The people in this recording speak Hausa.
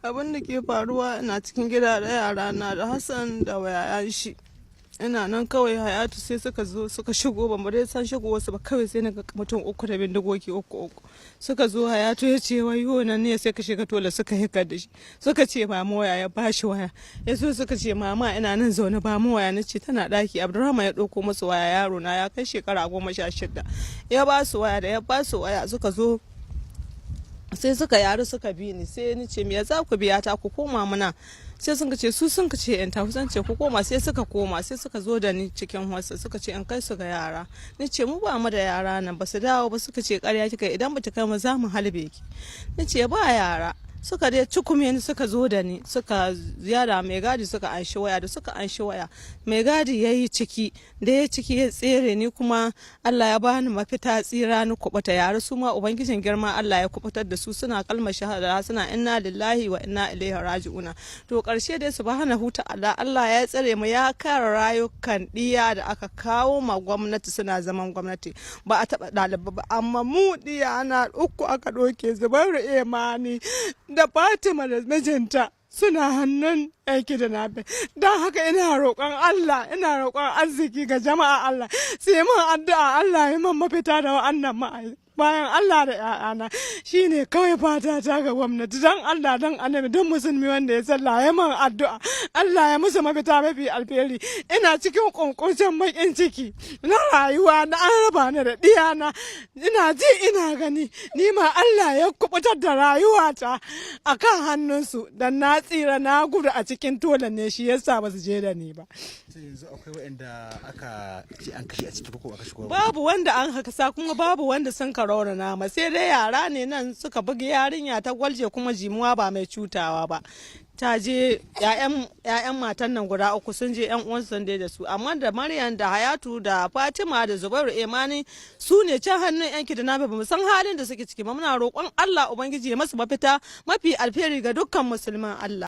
Abin da ke faruwa ina cikin gida da yara na da Hassan da yayan shi. Ina nan kawai Hayatu sai suka zo suka shigo, ban bare san shigo wasu ba, kawai sai naga mutum uku da bindigogi uku suka zo. Hayatu ya ce wayo nan ne, sai ka shiga tola suka hika da shi, suka ce mama waya, ya bashi waya. Ya zo suka ce mama ina nan zaune ba mu waya, nace tana daki. Abdurrahman ya dauko musu waya, yaro na ya kai shekara 16, ya ba su waya. Da ya ba su waya suka zo sai suka yaru suka bi ni, sai ni ce me za ku biya ta ku koma muna, sai sun ce su sun ce yan tafi, san ce ku koma, sai suka koma, sai suka zo da ni cikin wasu suka ce in kai su ga yara. Ni ce mu ba mu da yara nan, ba su dawo ba. Suka ce ƙarya kika, idan ba ta kai mu za mu halbe ki. Ni ce ba yara. Suka dai cikume ni suka zo da ni, suka ziyara mai gadi, suka anshi waya. Da suka anshi waya mai gadi ya yi ciki, da ya ciki ya tsere, ni kuma Allah ya bani mafita, tsira ni kubuta. Yara su ma ubangijin girma Allah ya kubutar da su, suna kalmar shahada, suna inna lillahi wa inna ilaihi raji'una. To karshe dai subhanahu ta'ala Allah ya tsare mu, ya kare rayukan diya da aka kawo ma gwamnati, suna zaman gwamnati, ba a taba ɗalibai ba. Amma mu diya na uku aka ɗauke, Zubairu Imani da Fatima da mijinta suna hannun aiki da nabe. Don haka ina roƙon Allah, ina roƙon arziki ga jama'a Allah, sai mun addu'a Allah ya man mafita da wa'annan bayan Allah da ‘ya'yana. Shi ne kawai fata ta ga gwamnati, don Allah, don annabi, don musulmi wanda ya sallah ya man addu'a Allah ya musu mafita mafi alheri. Ina cikin ƙunƙuncin baƙin ciki na rayuwa, na an raba ni da ɗiyana, ina ji ina gani, ni ma Allah ya kubutar da rayuwata a kan hannunsu, dan na tsira na gudu a cikin tola ne, shi yasa ba su je da ni ba. Yanzu akwai waɗanda aka ce an kashe a ciki ko aka shigo? Babu wanda an haka sa, kuma babu wanda sun raunana nama, sai dai yara ne nan suka bugi yarinya ta gwalje, kuma jimuwa ba mai cutawa ba. Ta je ‘ya'yan matan nan guda uku sun je ‘yan uwan sun da su, amma da Maryam da Hayatu da Fatima da Zubairu Imani su ne can hannun ‘yan kidnappers, ba mu san halin da suke ciki ba. Muna roƙon Allah Ubangiji ya masu mafita mafi alheri ga dukkan musulman Allah.